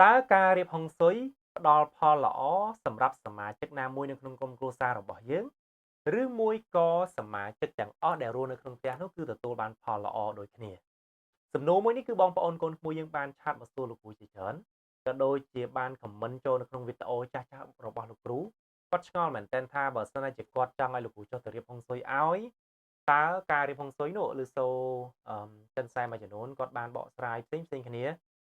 តើការរៀបហុងស៊ុយផ្ដល់ផលល្អសម្រាប់សមាជិកណាមួយនៅក្នុងក្រុមគ្រួសាររបស់យើងឬមួយក៏សមាជិកទាំងអស់ដែលរស់នៅក្នុងផ្ទះនោះគឺទទួលបានផលល្អដូចគ្នាសំណួរមួយនេះគឺបងប្អូនកូនក្មួយយើងបានឆាត់មកសួរលោកគ្រូជាច្រើនក៏ដូចជាបានខមមិនចូលនៅក្នុងវីដេអូចាស់ៗរបស់លោកគ្រូគាត់ឆ្ងល់មែនទែនថាបើសិនជាគាត់ចង់ឲ្យលោកគ្រូចុះទៅរៀបហុងស៊ុយឲ្យតើការរៀបហុងស៊ុយនោះឬសូចិនសែមួយចំនួនគាត់បានបកស្រាយផ្សេងៗគ្នា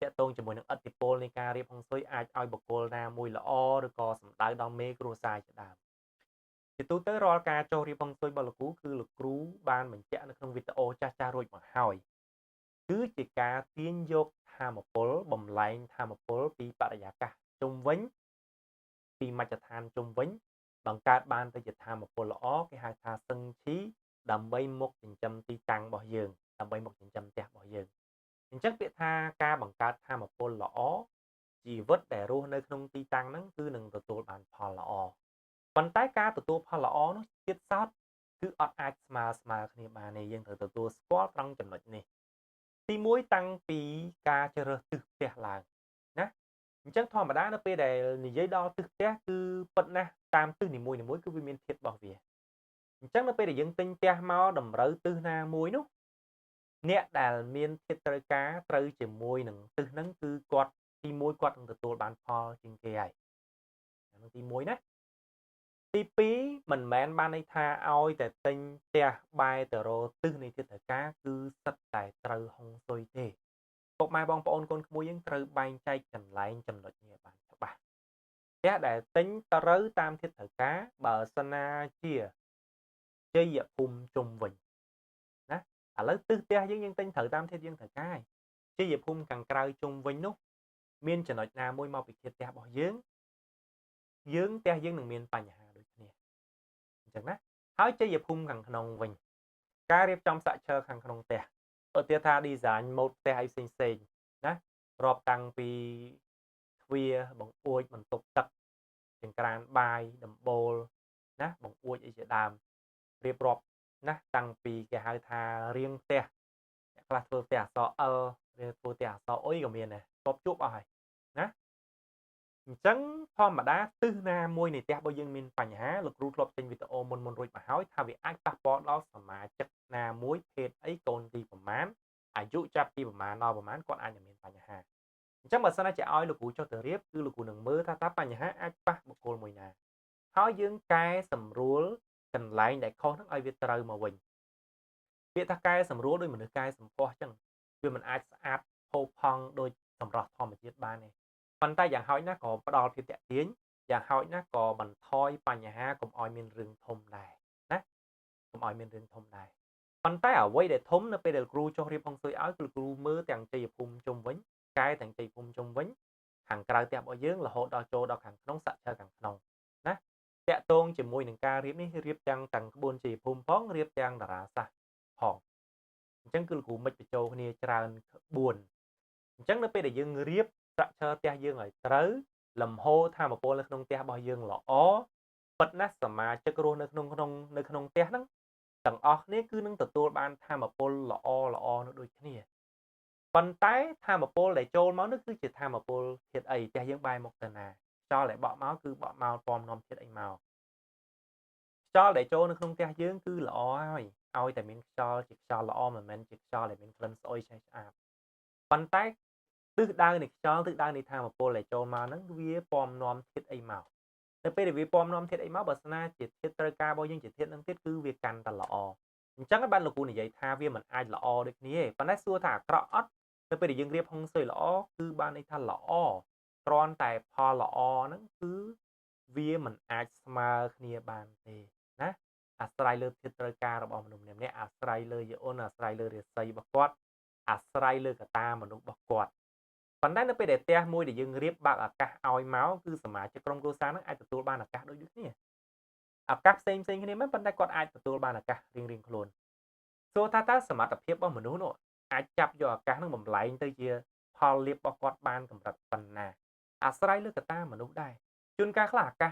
ទាក់ទងជាមួយនឹងឥទ្ធិពលនៃការរៀបហុងស៊ុយអាចឲ្យបុគ្គលណាមួយល្អឬក៏សំដៅដល់មេគ្រួសារជាដើមជាទូទៅរាល់ការចុះរៀបហុងស៊ុយរបស់លោកគ្រូគឺលោកគ្រូបានបញ្ជាក់នៅក្នុងវីដេអូចាស់ៗរួចមកហើយគឺជាការទាញយកថាមពលបំលែងថាមពលពីបរិយាកាសជុំវិញពីមជ្ឈដ្ឋានជុំវិញបង្កើតបានទៅជាថាមពលល្អគេហៅថាសឹងឈីដើម្បីមកចិញ្ចឹមទីតាំងរបស់យើងដើម្បីមកចិញ្ចឹមផ្ទះរបស់យើងអញ្ចឹងពាក្យថាការបង្កើតថាមពលល្អជីវិតដែលរស់នៅក្នុងទីតាំងហ្នឹងគឺនឹងទទួលបានផលល្អប៉ុន្តែការទទួលផលល្អនោះទៀតសោតគឺអត់អាចស្មើគ្នាបានទេយើងត្រូវទទួលស្គាល់ត្រង់ចំណុចនេះទីមួយតាំងពីការជ្រើសរើសទិសផ្ទះឡើងណាអញ្ចឹងធម្មតានៅពេលដែលនិយាយដល់ទិសផ្ទះគឺពិតណាស់តាមទិសនីមួយៗគឺវាមានធាតុរបស់វាអញ្ចឹងនៅពេលដែលយើងទិញផ្ទះមកតម្រូវទិសណាមួយនោះអ្នកដែលមានធាតុត្រូវការត្រូវជាមួយនឹងទិសហ្នឹងគឺគាត់ទីមួយគាត់នឹងទទួលបានផលជាងគេហើយហ្នឹងទីមួយណាទីពីរមិនមែនបានន័យថាឲ្យតែទិញផ្ទះបែរទៅរកទិសនៃធាតុត្រូវការគឺសិតតែត្រូវហុងស៊ុយទេពុកម៉ែបងប្អូនកូនក្មួយយើងត្រូវបែងចែកកន្លែងចំណុចនេះឲ្យបានច្បាស់ផ្ទះដែលទិញត្រូវតាមធាតុត្រូវការបើសិនណាជាជ័យភូមិជុំវិញណាឥឡូវទិសផ្ទះយើងទិញត្រូវតាមធាតុយើងត្រូវការហើយជ័យភូមិខាងក្រៅជុំវិញនោះមានចំណុចណាមួយមកពីធាតុផ្ទះរបស់យើងផ្ទះយើងនឹងមានបញ្ហាដូចគ្នាអញ្ចឹងណាហើយជ័យភូមិខាងក្នុងវិញការរៀបចំសាក់ឈើខាងក្នុងផ្ទះឧទាហរណ៍ថា design ម៉ូដផ្ទះឲ្យផ្សេងៗណារាប់តាំងពីទ្វារបង្អួចបន្ទប់ទឹកចង្ក្រានបាយដំបូលណាបង្អួចអីជាដើមរៀបរាប់ណាតាំងពីគេហៅថារៀងផ្ទះអ្នកខ្លះធ្វើផ្ទះអក្សរ L ឬធ្វើផ្ទះអក្សរអុយក៏មានដែរធ្លាប់ជួបអស់ហើយណាអញ្ចឹងធម្មតាទិសណាមួយនៃផ្ទះរបស់យើងមានបញ្ហាលោកគ្រូធ្លាប់ចេញវីដេអូមុនរួចមកហើយថាវាអាចប៉ះពាល់ដល់សមាជិកណាមួយភេទអីកូនទីប្រមាណអាយុចាប់ពីប្រមាណដល់ប្រមាណគាត់អាចនឹងមានបញ្ហាអញ្ចឹងបើសិនជាឲ្យលោកគ្រូចុះទៅរៀបគឺលោកគ្រូនឹងមើលថាតើបញ្ហាអាចប៉ះបុគ្គលមួយណាហើយយើងកែសម្រួលកន្លែងដែលខុសហ្នឹងឲ្យវាត្រូវមកវិញពាក្យថាកែសម្រួលដោយមនុស្សកែសម្ផស្សអញ្ចឹងវាមិនអាចស្អាតផូរផង់ដោយសម្រស់ធម្មជាតិបានទេប៉ុន្តែយ៉ាងហោចណាស់ក៏ផ្ដល់ភាពតាក់ទាញយ៉ាងហោចណាស់ក៏បន្ថយបញ្ហាកុំឲ្យមានរឿងធំដែរណាកុំឲ្យមានរឿងធំដែរប៉ុន្តែអ្វីដែលធំនៅពេលដែលគ្រូចុះរៀបហុងស៊ុយឲ្យគឺគ្រូមើលទាំងជ័យភូមិជុំវិញកែទាំងជ័យភូមិជុំវិញខាងក្រៅផ្ទះរបស់យើងរហូតដល់ចូលដល់ខាងក្នុងសាក់ឈើខាងក្នុងណាតាក់ទងជាមួយនឹងការរៀបនេះរៀបទាំងក្បួនជ័យភូមិផងរៀបទាំងតារាសាស្ត្រផងអញ្ចឹងគឺលោកគ្រូមិចបញ្ចូលគ្នាច្រើនក្បួនអញ្ចឹងនៅពេលដែលយើងរៀបស្ត្រចរផ្ទះយើងឲ្យត្រូវលំហូរថាមពលនៅក្នុងផ្ទះរបស់យើងល្អពិតណាស់សមាជិករស់នៅក្នុងផ្ទះហ្នឹងទាំងអស់គ្នាគឺនឹងទទួលបានថាមពលល្អនោះដូចគ្នាប៉ុន្តែថាមពលដែលចូលមកនោះគឺជាថាមពលធាតុអីផ្ទះយើងបែរមុខទៅណាខ្យល់ដែលបក់មកគឺបក់មកពំនាំធាតុអីមកខ្យល់ដែលចូលនៅក្នុងផ្ទះយើងគឺល្អហើយឲ្យតែមានខ្យល់ជាខ្យល់ល្អមិនមែនជាខ្យល់ដែលមានក្លិនស្អុយឆេះឆ្អាបប៉ុន្តែទិសដៅនៃខ្យល់ទិសដៅនៃថាមពលដែលចូលមកហ្នឹងវាពំនាំធាតុអីមកនៅពេលដែលវាពំនាំធាតុអីមកបើស្នាជាធាតុត្រូវការរបស់យើងជាធាតុនឹងទៀតគឺវាកាន់តែល្អអញ្ចឹងបានលោកគ្រូនិយាយថាវាមិនអាចល្អដូចគ្នាទេប៉ុន្តែសួរថាអាក្រក់អត់នៅពេលដែលយើងរៀបហុងស៊ុយល្អគឺបានន័យថាល្អគ្រាន់តែផលល្អហ្នឹងគឺវាមិនអាចស្មើគ្នាបានទេណាអាស្រ័យលើធាតុត្រូវការរបស់មនុស្សម្នាក់ៗអាស្រ័យលើយអ៊ុនអាស្រ័យលើរាសីរបស់គាត់អាស្រ័យលើកត្តាមនុស្សរបស់គាត់ប៉ុន្តែនៅពេលដែលផ្ទះមួយដែលយើងរៀបបើកឱកាសឲ្យមកគឺសមាជិកក្រុមគ្រួសារហ្នឹងអាចទទួលបានឱកាសដូចគ្នាឱកាសផ្សេងគ្នាមែនប៉ុន្តែគាត់អាចទទួលបានឱកាសរៀងៗខ្លួនសួរថាតើសមត្ថភាពរបស់មនុស្សនោះអាចចាប់យកឱកាសហ្នឹងបំលែងទៅជាផលលាភរបស់គាត់បានកម្រិតប៉ុណ្ណាអាស្រ័យលើកត្តាមនុស្សដែរជួនកាលខ្លះឱកាស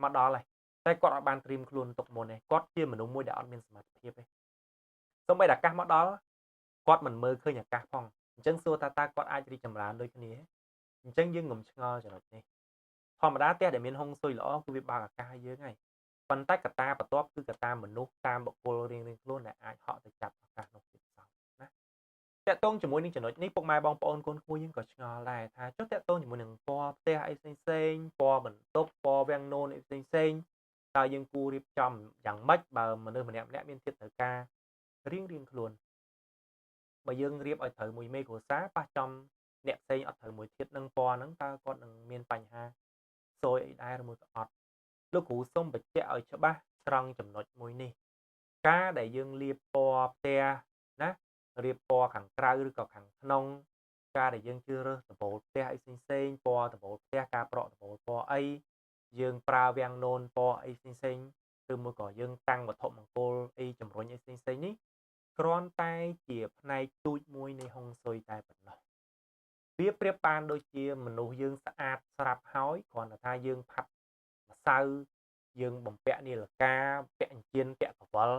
មកដល់ហើយតែគាត់អត់បានត្រៀមខ្លួនទុកមុនទេគាត់ជាមនុស្សមួយដែលអត់មានសមត្ថភាពទេសូម្បីតែឱកាសមកដល់គាត់មិនមើលឃើញឱកាសផងអញ្ចឹងសួរថាតើគាត់អាចរីកចម្រើនដូចគ្នា អញ្ចឹងយើងងំឆ្ងល់ចំណុចនេះធម្មតាផ្ទះដែលមានហុងស៊ុយល្អគឺវាបើកឱកាសឲ្យយើងហើយប៉ុន្តែកត្តាបន្ទាប់គឺកត្តាមនុស្សតាមបុគ្គលរៀងៗខ្លួនដែលអាចហក់ទៅចាប់ឱកាសនោះទៀតសោតណាតាក់ទងជាមួយនឹងចំណុចនេះពុកម៉ែបងប្អូនកូនក្មួយយើងក៏ឆ្ងល់ដែរថាចុះតាក់ទងជាមួយនឹងពណ៌ផ្ទះអីផ្សេងៗពណ៌បន្ទប់ពណ៌វាំងននអីផ្សេងៗតើយើងគួររៀបចំយ៉ាងម៉េចបើមនុស្សម្នាក់ៗមានភាពត្រូវការរៀងៗខ្លួនបើយើងរៀបឲ្យត្រូវមួយមេគ្រួសារប៉ះចំអ្នកផ្សេងអត់ត្រូវមួយទៀតនឹងពណ៌ហ្នឹងតើគាត់នឹងមានបញ្ហាសួយអីដែរឬមួយក៏អត់លោកគ្រូសូមបញ្ជាក់ឲ្យច្បាស់ត្រង់ចំណុចមួយនេះការដែលយើងលាបពណ៌ផ្ទះណារៀបពណ៌ខាងក្រៅឬក៏ខាងក្នុងការដែលយើងជ្រើសរើសដំបូលផ្ទះអីផ្សេងពណ៌ដំបូលផ្ទះការប្រក់ដំបូលពណ៌អីយើងប្រើវាំងននពណ៌អីផ្សេងឬមួយក៏យើងតាំងវត្ថុមង្គលអីជំរុញអីផ្សេងនេះគ្រាន់តែជាផ្នែកទូចមួយនៃហុងស៊ុយតែប៉ុណ្ណោះវាប្រៀបបានដូចជាមនុស្សយើងស្អាតស្រាប់ហើយគ្រាន់តែថាយើងផាត់ម្សៅយើងបំពាក់នាឡិកាពាក់អញ្ជៀនពាក់កវល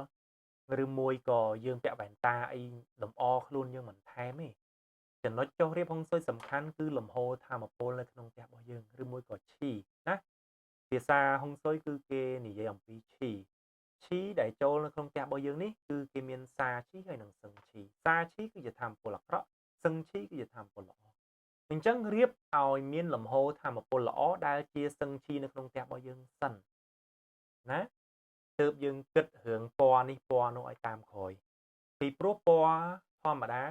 ឬមួយក៏យើងពាក់វ៉ែនតាអីលម្អខ្លួនយើងមិនថែមទេចំណុចចុះរៀបហុងស៊ុយសំខាន់គឺលំហូរធម៌ពលនៅក្នុងផ្ទះរបស់យើងឬមួយក៏ឈីណាភាសាហុងស៊ុយគឺគេនិយាយអំពីឈីដែលចូលនៅក្នុងផ្ទះរបស់យើងនេះគឺគេមានសាឈីហើយនិងសឹងឈីសាឈីគឺជាធម៌ពលអាក្រក់សឹងឈីគឺជាធម៌ពលល្អអញ្ចឹងរៀបឲ្យមានលំហូរធម៌ពលល្អដែលជាសឹងឈីនៅក្នុងផ្ទះរបស់យើងសិនណាទើបយើងគិតរឿងពណ៌នេះពណ៌នោះឲ្យតាមក្រោយពីព្រោះពណ៌ធម្មតា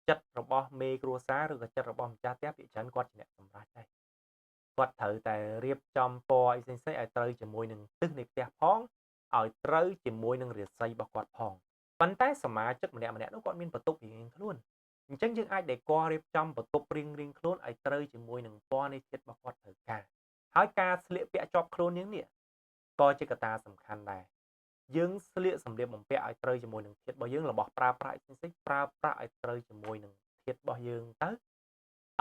ចិត្តរបស់មេគ្រួសារឬក៏ចិត្តរបស់ម្ចាស់ផ្ទះភាគច្រើនគាត់ជាអ្នកសម្រេចដែរគាត់ត្រូវតែរៀបចំពណ៌អីផ្សេងៗឲ្យត្រូវជាមួយនឹងទិសនៃផ្ទះផងឲ្យត្រូវជាមួយនឹងរាសីរបស់គាត់ផងប៉ុន្តែសមាជិកម្នាក់ៗនោះគាត់មានបន្ទុករៀងៗខ្លួនអញ្ចឹងយើងអាចដែលគាត់រៀបចំបន្ទប់រៀងៗខ្លួនឲ្យត្រូវជាមួយនឹងពណ៌នៃចិត្តរបស់គាត់ត្រូវការហើយការស្លៀកពាក់ជាប់ខ្លួនយើងនេះក៏ជាកត្តាសំខាន់ដែរយើងស្លៀកសម្លៀកបំពាក់ឲ្យត្រូវជាមួយនឹងធាតុរបស់យើងរបស់ប្រើប្រាស់ផ្សេងៗប្រើប្រាស់ឲ្យត្រូវជាមួយនឹងធាតុរបស់យើងទៅ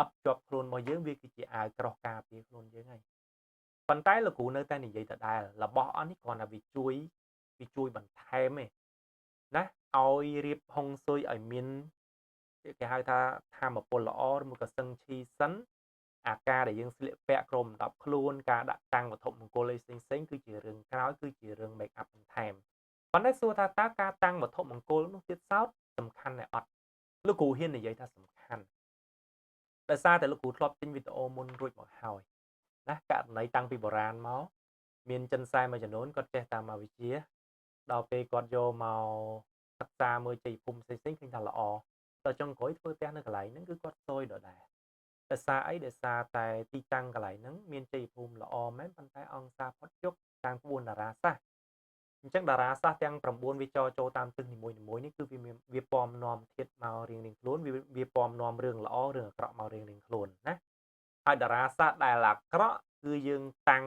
អប់ជាប់ខ្លួនរបស់យើងវាគឺជាអាវក្រោះការពារខ្លួនយើងហើយប៉ុន្តែលោកគ្រូនៅតែនិយាយដដែលរបស់អស់នេះគ្រាន់តែវាជួយបន្ថែមឯណាឲ្យរៀបហុងស៊ុយឲ្យមានគេហៅថាធម៌ពលល្អឬមួយក៏សឹងឈីសិនអាការដែលយើងស្លៀកពាក់ក្រុម10ខ្លួនការដាក់តាំងវត្ថុមង្គលអីផ្សេងៗគឺជារឿងក្រោយគឺជារឿង make up បន្ថែមប៉ុន្តែសួរថាតើការតាំងវត្ថុមង្គលនោះទៀតសោតសំខាន់តែអត់លោកគ្រូហ៊ាននិយាយថាសំខាន់ដោយសារតែលោកគ្រូធ្លាប់ទិញវីដេអូមុនរួចមកហើយណាករណីតាំងពីបុរាណមកមានចិនសែមួយចំនួនគាត់ចេះតាមមកវិជាដល់ពេលគាត់យកមកសិក្សាមើលជ័យភូមិផ្សេងៗឃើញថាល្អដល់ចុងក្រោយធ្វើផ្ទះនៅកន្លែងហ្នឹងគឺគាត់ស៊យដដែលដោយសារអីដោយសារតែទីតាំងកន្លែងហ្នឹងមានជ័យភូមិល្អមែនប៉ុន្តែអង្គសារផុតជុកតាមក្បួនតារាសាស្ត្រអញ្ចឹងតារាសាស្ត្រទាំង9វាចូលតាមទិសនីមួយៗនេះគឺវាពំនាំធាតុមករៀងៗខ្លួនវាពំនាំរឿងល្អរឿងអាក្រក់មករៀងៗខ្លួនណាហើយតារាសាស្ត្រដែលអាក្រក់គឺយើងតាំង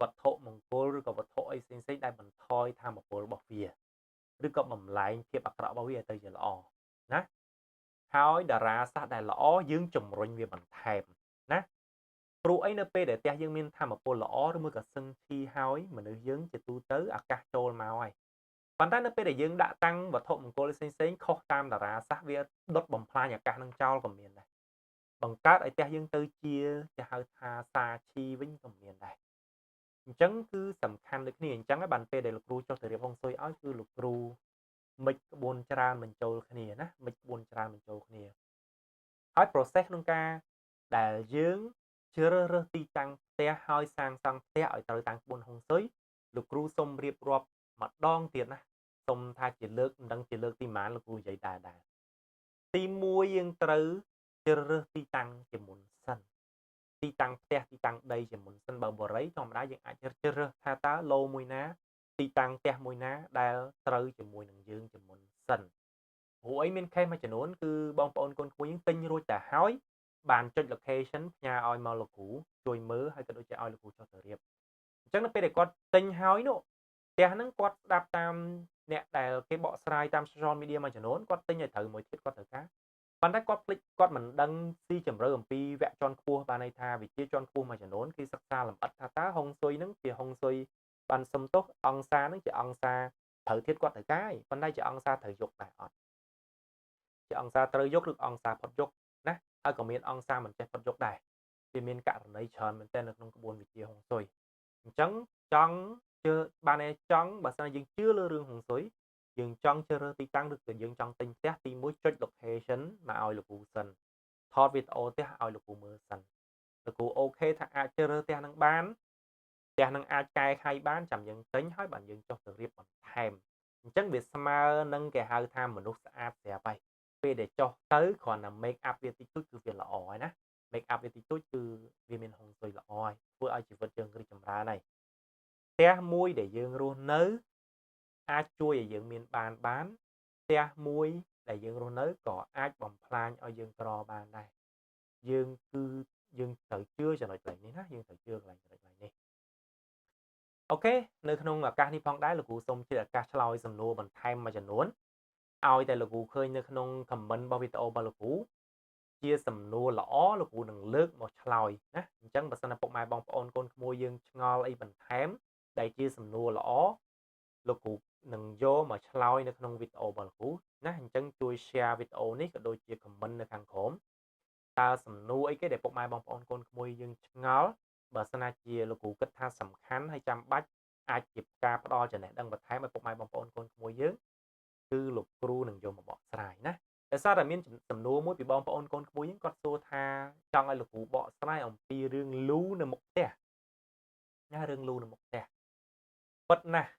វត្ថុមង្គលឬក៏វត្ថុអីផ្សេងៗដែលបន្ថយធម៌ពលរបស់វាឬក៏បំលែងភាពអាក្រក់របស់វាឲ្យទៅជាល្អណាហើយតារាសាស្ត្រដែលល្អយើងជំរុញវាបន្ថែមណាព្រោះអីនៅពេលដែលផ្ទះយើងមានធម៌ពលល្អឬមួយក៏សឹងឈីហើយមនុស្សយើងជាទូទៅអាកាសចូលមកហើយប៉ុន្តែនៅពេលដែលយើងដាក់តាំងវត្ថុមង្គលផ្សេងៗខុសតាមតារាសាស្ត្រវាដុតបំផ្លាញអាកាសនឹងចោលក៏មានដែរបង្កើតឲ្យផ្ទះយើងទៅជាហៅថាសាឈីវិញក៏មានដែរអញ្ចឹងគឺសំខាន់ដូចគ្នាអញ្ចឹងហើយបានពេលដែលលោកគ្រូចុះទៅរៀបហុងស៊ុយឲ្យគឺលោកគ្រូមិចក្បួនច្រើនបញ្ចូលគ្នាណាមិចក្បួនច្រើនបញ្ចូលគ្នាហើយ process ក្នុងការដែលយើងជ្រើសរើសទីតាំងផ្ទះហើយសាងសង់ផ្ទះឲ្យត្រូវតាមក្បួនហុងស៊ុយលោកគ្រូសូមរៀបរាប់ម្ដងទៀតណាសូមថាជាលើកមិនដឹងជាលើកទីម៉ានលោកគ្រូនិយាយដែរទី1យើងត្រូវជ្រើសរើសទីតាំងជាមុនសិនទីតាំងផ្ទះទីតាំងដីជាមុនសិនបើបរិយធម្មតាយើងអាចជ្រើសរើសថាតើឡូមួយណាទីតាំងផ្ទះមួយណាដែលត្រូវជាមួយនឹងយើងជាមុនសិនព្រោះអីមាន case មួយចំនួនគឺបងប្អូនកូនក្មួយយើងទិញរួចតែហើយបានចុច location ផ្ញើឲ្យមកលោកគ្រូជួយមើលហើយក៏ដូចជាឲ្យលោកគ្រូចុះទៅរៀបអញ្ចឹងនៅពេលដែលគាត់ទិញហើយនោះផ្ទះហ្នឹងគាត់ស្ដាប់តាមអ្នកដែលគេបកស្រាយតាម social media មួយចំនួនគាត់ទិញឲ្យត្រូវមួយទៀតគាត់ត្រូវការប៉ុន្តែគាត់ភ្លេចគាត់មិនដឹងស៊ីជម្រៅអំពីវគ្គជាន់ខ្ពស់បានន័យថាវិជ្ជាជាន់ខ្ពស់មួយចំនួនគេសិក្សាលម្អិតថាតើហុងស៊ុយហ្នឹងជាហុងស៊ុយបានសុំទោសអង្គសារហ្នឹងជាអង្គសារត្រូវទៀតគាត់ត្រូវការហើយប៉ុន្តែជាអង្គសារត្រូវយកដែរអត់ជាអង្គសារត្រូវយកឬអង្គសារផុតយកណា ហើយក៏មានអង្គសារមិនចេះផុតយកដែរវាមានករណីច្រើនមែនទែននៅក្នុងក្បួនវិទ្យាហុងស៊ុយអញ្ចឹងចង់ជឿបានឯចង់បើសិនយើងជឿលើរឿងហុងស៊ុយយើងចង់ជ្រើសរើសទីតាំងឬក៏យើងចង់ទិញផ្ទះទី1ចុច location មកឲ្យលោកគ្រូសិនថតវីដេអូផ្ទះឲ្យលោកគ្រូមើលសិនលោកគ្រូអូខេថាអាចជ្រើសរើសផ្ទះនឹងបានផ្ទះនឹងអាចកែខៃបានចាំយើងទិញហើយបានយើងចុះទៅរៀបបន្ថែមអញ្ចឹងវាស្មើនឹងគេហៅថាមនុស្សស្អាតស្រាប់ហើយពេលដែលចុះទៅគ្រាន់តែ make up វាតិចតួចគឺវាល្អហើយណា make up វាតិចតួចគឺវាមានហុងស៊ុយល្អហើយធ្វើឲ្យជីវិតយើងរីកចម្រើនហើយផ្ទះមួយដែលយើងរស់នៅអាចជួយឲ្យយើងមានបានផ្ទះមួយដែលយើងរស់នៅក៏អាចបំផ្លាញឲ្យយើងក្របានដែរយើងត្រូវជឿចំណុចនេះណាយើងត្រូវជឿកន្លែងចំណុចនេះអូខេនៅក្នុងឱកាសនេះផងដែរលោកគ្រូសូមជាឱកាសឆ្លើយសំណួរបន្ថែមមួយចំនួនឲ្យតែលោកគ្រូឃើញនៅក្នុង comment របស់វីដេអូរបស់លោកគ្រូជាសំណួរល្អលោកគ្រូនឹងលើកមកឆ្លើយណាអញ្ចឹងបើសិនណាពុកម៉ែបងប្អូនកូនក្មួយយើងឆ្ងល់អីបន្ថែមដែលជាសំណួរល្អលោកគ្រូនឹងយកមកឆ្លើយនៅក្នុងវីដេអូរបស់លោកគ្រូណាអញ្ចឹងជួយ share វីដេអូនេះក៏ដូចជា comment នៅខាងក្រោមតើសំណួរអីគេដែលពុកម៉ែបងប្អូនកូនក្មួយយើងឆ្ងល់បើសិនណាជាលោកគ្រូគិតថាសំខាន់ហើយចាំបាច់អាចជាការផ្ដល់ចំណេះដឹងបន្ថែមឲ្យពុកម៉ែបងប្អូនកូនក្មួយយើងគឺលោកគ្រូនឹងយកមកបកស្រាយណាដោយសារតែមានសំណួរមួយពីបងប្អូនកូនក្មួយយើងគាត់សួរថាចង់ឲ្យលោកគ្រូបកស្រាយអំពីរឿងលូនៅមុខផ្ទះណារឿងលូនៅមុខផ្ទះពិតណាស់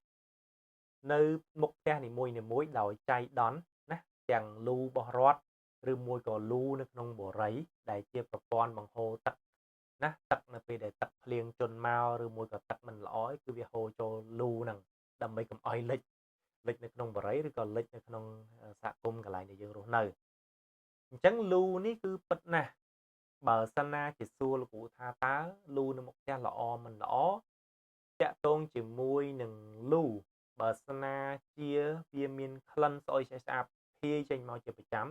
នៅមុខផ្ទះនីមួយៗដោយចៃដន្យណាទាំងលូរបស់រដ្ឋឬមួយក៏លូនៅក្នុងបូរីដែលជាប្រព័ន្ធបង្ហូរទឹកណាទឹកនៅពេលដែលទឹកភ្លៀងជន់មកឬមួយក៏ទឹកមិនល្អគឺវាហូរចូលលូហ្នឹងដើម្បីកុំឲ្យលិចនៅក្នុងបរិយាឬក៏លិចនៅក្នុងសហគមន៍កន្លែងដែលយើងរស់នៅអញ្ចឹងលូនេះគឺពិតណាស់បើសិនណាជាសួរលោកគ្រូថាតើលូនៅមុខផ្ទះល្អមិនល្អតាក់ទងជាមួយនឹងលូបើសិនណាជាវាមានក្លិនស្អុយស្អាតភាយចេញមកជាប្រចាំ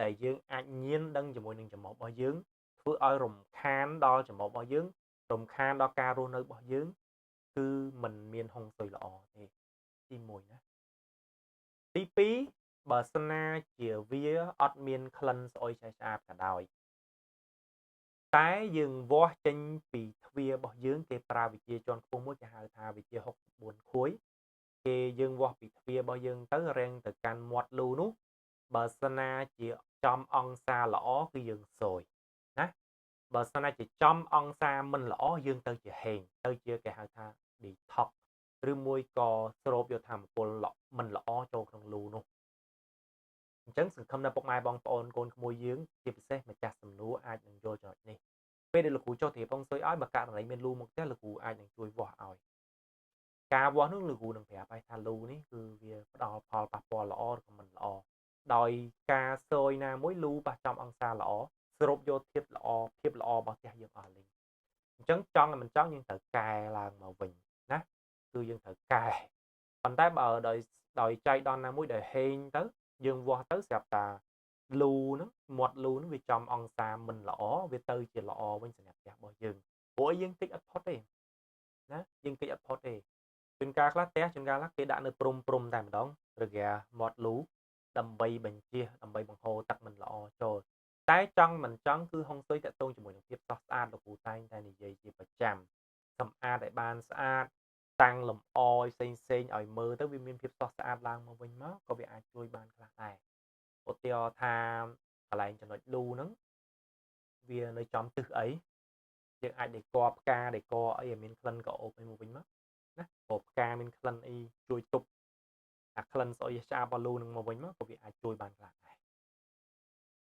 ដែលយើងអាចញៀនដឹងជាមួយនឹងចំហរបស់យើងធ្វើឲ្យរំខានដល់ចំហរបស់យើងរំខានដល់ការរស់នៅរបស់យើងគឺมันមានហុងស៊ុយល្អទេទី1ណាទី2បើសិនណាជាវាអត់មានក្លិនស្អុយស្អាតក៏ដោយតែយើងវាស់ចេញពីទ្វាររបស់យើងគេប្រើវិជាជាន់ខ្ពស់មួយគេហៅថាវិជា64ខួយគេយើងវាស់ពីទ្វាររបស់យើងទៅរៀងទៅកាន់មាត់លូនោះបើសិនណាជាចំអង្សាល្អគឺយើងសយណាបើសិនណាជាចំអង្សាមិនល្អយើងទៅជាហេងទៅជាគេហៅថា detox ឬមួយក៏ស្រូបយកធម្មពលមិនល្អចូលក្នុងលូនោះអញ្ចឹងសង្ឃឹមថាពុកម៉ែបងប្អូនកូនក្មួយយើងជាពិសេសម្ចាស់សំណួរអាចនឹងយល់ចំណុចនេះពេលដែលលោកគ្រូចុះត្រៀមហុងស៊ុយឲ្យបើករណីមានលូមកផ្ទះលោកគ្រូអាចនឹងជួយវាស់ឲ្យការវាស់នោះលោកគ្រូនឹងប្រាប់ឲ្យថាលូនេះគឺវាផ្ដល់ផលប៉ះពាល់ល្អឬក៏មិនល្អដោយការសយណាមួយលូប៉ះចំអង្សាល្អសរុបយកភាពល្អរបស់ផ្ទះយើងអស់លេងអញ្ចឹងចង់មិនចង់យើងត្រូវកែឡើងមកវិញណាគឺយើងត្រូវកែប៉ុន្តែបើដោយចៃដន្យណាមួយដែលហេងទៅយើងវាស់ទៅស្រាប់តាលូហ្នឹងមាត់លូហ្នឹងវាចំអង្សាមិនល្អវាទៅជាល្អវិញសម្រាប់ផ្ទះរបស់យើងព្រោះយើងគិតអត់ផុតទេណាយើងគិតអត់ផុតទេជួនកាលខ្លះផ្ទះជួនកាលខ្លះគេដាក់នៅព្រំតែម្ដងឬគេមាត់លូដើម្បីបញ្ជាដើម្បីបង្ហូរទឹកមិនល្អចូលតែចង់មិនចង់គឺហុងស៊ុយតាក់ទងជាមួយនឹងភាពស្រស់ស្អាតលោកគ្រូតែងតែនិយាយជាប្រចាំសម្អាតឲ្យបានស្អាតតាំងលម្អផ្សេងឲ្យមើលទៅវាមានភាពស្រស់ស្អាតឡើងមកវិញមកក៏វាអាចជួយបានខ្លះដែរឧទាហរណ៍ថាកន្លែងចំណុចលូហ្នឹងវានៅចំទិសអីយើងអាចដេកផ្កាដេកអីឲ្យមានក្លិនក្រអូបអីមកវិញមកណាព្រោះផ្កាមានក្លិនអីជួយទប់អាក្លិនស្អុយឆ្អាបរបស់លូនឹងមកវិញមកក៏វាអាចជួយបានខ្លះដែរ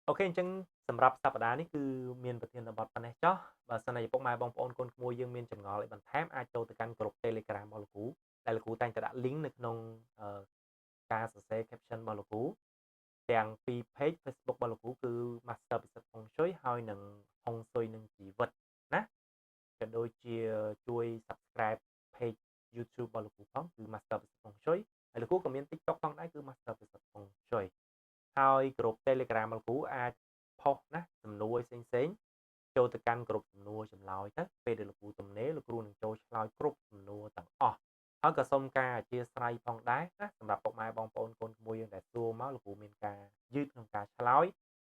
អូខេអញ្ចឹងសម្រាប់សប្តាហ៍នេះគឺមានប្រធានបទប៉ុណ្ណេះចោះបើសិនជាពុកម៉ែបងប្អូនកូនក្មួយយើងមានចម្ងល់អីបន្ថែមអាចចូលទៅកាន់ក្រុម Telegram របស់លោកគ្រូដែលលោកគ្រូតែងតែដាក់ link នៅក្នុងការសរសេរ caption របស់លោកគ្រូទាំងពី page Facebook របស់លោកគ្រូគឺ Master ពិសិដ្ឋហុងស៊ុយហើយនឹងហុងស៊ុយនឹងជីវិតណាក៏ដូចជាជួយ subscribe page YouTube របស់លោកគ្រូផងគឺ Master ពិសិដ្ឋហុងស៊ុយហើយលោកគ្រូក៏មាន TikTok ផងដែរគឺ Master ពិសិដ្ឋហុងស៊ុយហើយក្រុម Telegram របស់លោកគ្រូអាចផុសណាសំណួរផ្សេងចូលទៅកាន់ក្រុមសំណួរចម្លើយទៅពេលដែលលោកគ្រូទំនេរលោកគ្រូនឹងចូលឆ្លើយគ្រប់សំណួរទាំងអស់ហើយក៏សូមការអធិស្ឋានផងដែរណាសម្រាប់ពុកម៉ែបងប្អូនកូនក្មួយយើងដែលសួរមកលោកគ្រូមានការយឺតក្នុងការឆ្លើយ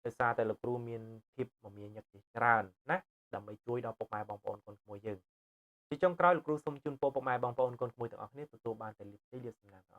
ដោយសារតែលោកគ្រូមានភាពមមាញឹកជាច្រើនណាដើម្បីជួយដល់ពុកម៉ែបងប្អូនកូនក្មួយយើងជាចុងក្រោយលោកគ្រូសូមជូនពរពុកម៉ែបងប្អូនកូនក្មួយទាំងអស់គ្នាទទួលបានតែលាភជ័យលាភសំណាងទាំងអស់